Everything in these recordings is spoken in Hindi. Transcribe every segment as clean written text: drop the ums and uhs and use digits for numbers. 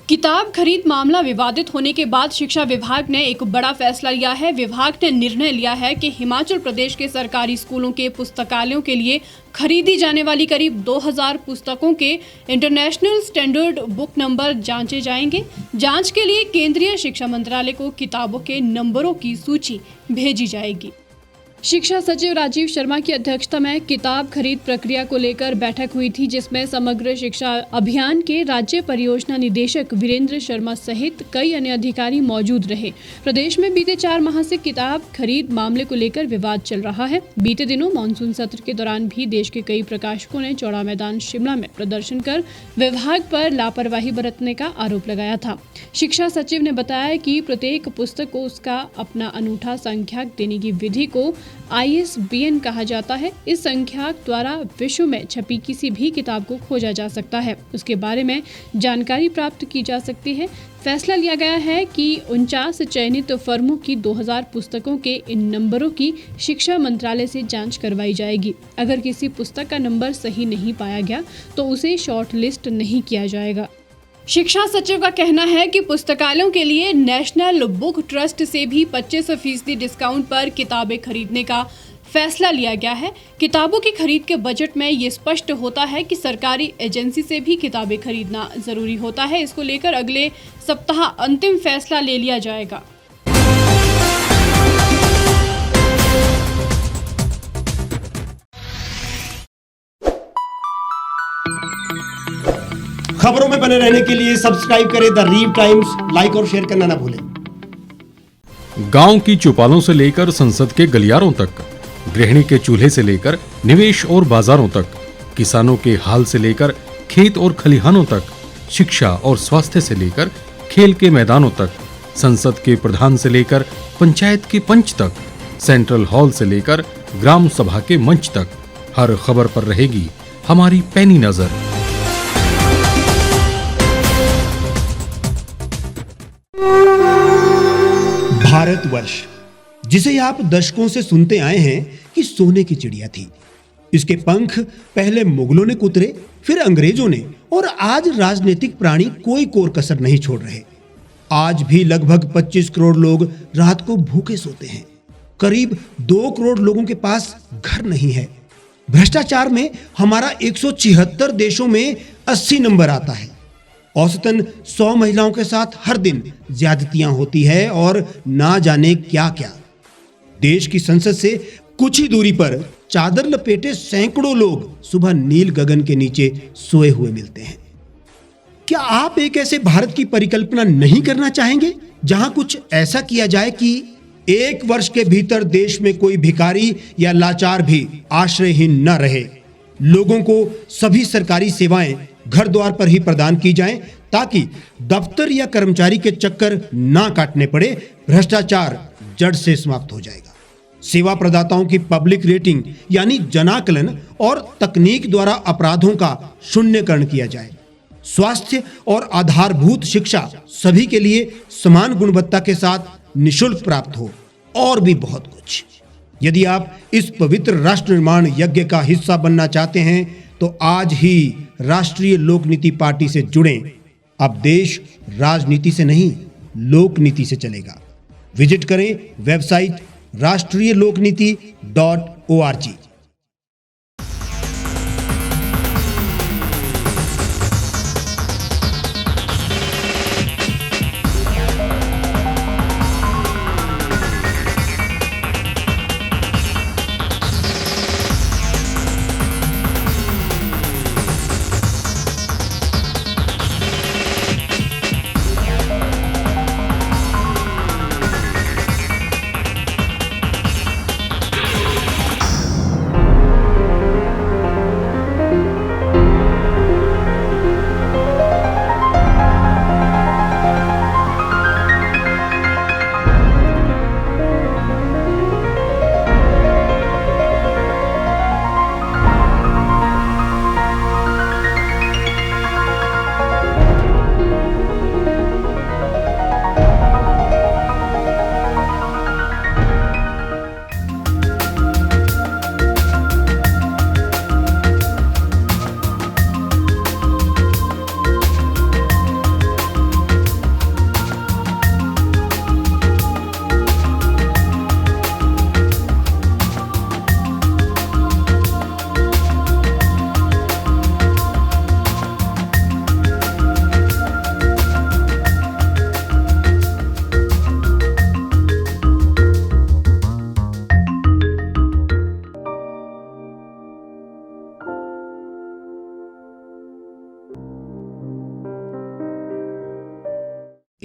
किताब खरीद मामला विवादित होने के बाद शिक्षा विभाग ने एक बड़ा फैसला लिया है। विभाग ने निर्णय लिया है कि हिमाचल प्रदेश के सरकारी स्कूलों के पुस्तकालयों के लिए खरीदी जाने वाली करीब 2000 पुस्तकों के इंटरनेशनल स्टैंडर्ड बुक नंबर जांचे जाएंगे। जांच के लिए केंद्रीय शिक्षा मंत्रालय को किताबों के नंबरों की सूची भेजी जाएगी। शिक्षा सचिव राजीव शर्मा की अध्यक्षता में किताब खरीद प्रक्रिया को लेकर बैठक हुई थी, जिसमें समग्र शिक्षा अभियान के राज्य परियोजना निदेशक वीरेंद्र शर्मा सहित कई अन्य अधिकारी मौजूद रहे। प्रदेश में बीते 4 माह से किताब खरीद मामले को लेकर विवाद चल रहा है। बीते दिनों मानसून सत्र के दौरान भी देश के कई प्रकाशकों ने चौड़ा मैदान शिमला में प्रदर्शन कर विभाग पर लापरवाही बरतने का आरोप लगाया था। शिक्षा सचिव ने बताया कि प्रत्येक पुस्तक को उसका अपना अनूठा संख्याक देने की विधि को ISBN कहा जाता है। इस संख्याक द्वारा विश्व में छपी किसी भी किताब को खोजा जा सकता है, उसके बारे में जानकारी प्राप्त की जा सकती है। फैसला लिया गया है कि 49 चयनित फर्मों की 2000 पुस्तकों के इन नंबरों की शिक्षा मंत्रालय से जांच करवाई जाएगी। अगर किसी पुस्तक का नंबर सही नहीं पाया गया तो उसे शॉर्ट लिस्ट नहीं किया जाएगा। शिक्षा सचिव का कहना है कि पुस्तकालयों के लिए नेशनल बुक ट्रस्ट से भी 25% डिस्काउंट पर किताबें खरीदने का फैसला लिया गया है। किताबों की खरीद के बजट में ये स्पष्ट होता है कि सरकारी एजेंसी से भी किताबें खरीदना जरूरी होता है। इसको लेकर अगले सप्ताह अंतिम फैसला ले लिया जाएगा। खबरों में बने रहने के लिए सब्सक्राइब करें द रीव टाइम्स, लाइक और शेयर करना ना भूलें। गांव की चौपालों से लेकर संसद के गलियारों तक, गृहिणी के चूल्हे से लेकर निवेश और बाजारों तक, किसानों के हाल से लेकर खेत और खलिहानों तक, शिक्षा और स्वास्थ्य से लेकर खेल के मैदानों तक, संसद के प्रधान से लेकर पंचायत के पंच तक, सेंट्रल हॉल से लेकर ग्राम सभा के मंच तक, हर खबर पर रहेगी हमारी पैनी नजर। भारतवर्ष, जिसे आप दशकों से सुनते आए हैं कि सोने की चिड़िया थी। इसके पंख पहले मुगलों ने कुतरे, फिर अंग्रेजों ने, और आज राजनीतिक प्राणी कोई कोर कसर नहीं छोड़ रहे। आज भी लगभग 25 करोड़ लोग रात को भूखे सोते हैं। करीब 2 करोड़ लोगों के पास घर नहीं है। भ्रष्टाचार में हमारा 176 देशों में 80 नंबर आता है। औसतन 100 महिलाओं के साथ हर दिन ज्यादतियां होती है और ना जाने क्या क्या। देश की संसद से कुछ ही दूरी पर चादर लपेटे सैकड़ों लोग सुबह नील गगन के नीचे सोए हुए मिलते हैं। क्या आप एक ऐसे भारत की परिकल्पना नहीं करना चाहेंगे जहां कुछ ऐसा किया जाए कि 1 वर्ष के भीतर देश में कोई भिखारी या लाचार भी आश्रयहीन न रहे? लोगों को सभी सरकारी सेवाएं घर द्वार पर ही प्रदान की जाएं, ताकि दफ्तर या कर्मचारी के चक्कर ना काटने पड़े। भ्रष्टाचार जड़ से समाप्त हो जाएगा। सेवा प्रदाताओं की पब्लिक रेटिंग यानी जनाकलन और तकनीक द्वारा अपराधों का शून्यकरण किया जाए। स्वास्थ्य और आधारभूत शिक्षा सभी के लिए समान गुणवत्ता के साथ निःशुल्क प्राप्त हो, और भी बहुत कुछ। यदि आप इस पवित्र राष्ट्र निर्माण यज्ञ का हिस्सा बनना चाहते हैं तो आज ही राष्ट्रीय लोक नीति पार्टी से जुड़ें। अब देश राजनीति से नहीं, लोक नीति से चलेगा। विजिट करें वेबसाइट rastriyalokniti.org।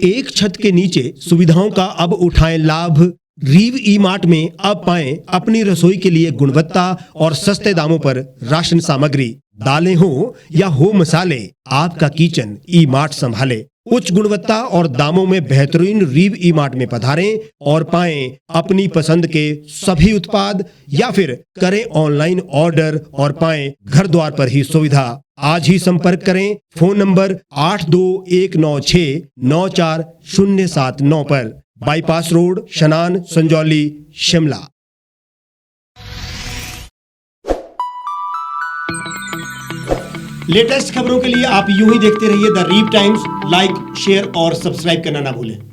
एक छत के नीचे सुविधाओं का अब उठाएं लाभ। रीव ई मार्ट में अब पाएं अपनी रसोई के लिए गुणवत्ता और सस्ते दामों पर राशन सामग्री। दालें हो या हो मसाले, आपका किचन ई मार्ट संभाले। उच्च गुणवत्ता और दामों में बेहतरीन रीव ई मार्ट में पधारें और पाएं अपनी पसंद के सभी उत्पाद, या फिर करें ऑनलाइन ऑर्डर और पाएं घर द्वार पर ही सुविधा। आज ही संपर्क करें फोन नंबर 8219694079 पर, बाईपास रोड, शनान, संजौली, शिमला। लेटेस्ट खबरों के लिए आप यूं ही देखते रहिए द रीव टाइम्स। लाइक, शेयर और सब्सक्राइब करना ना भूलें।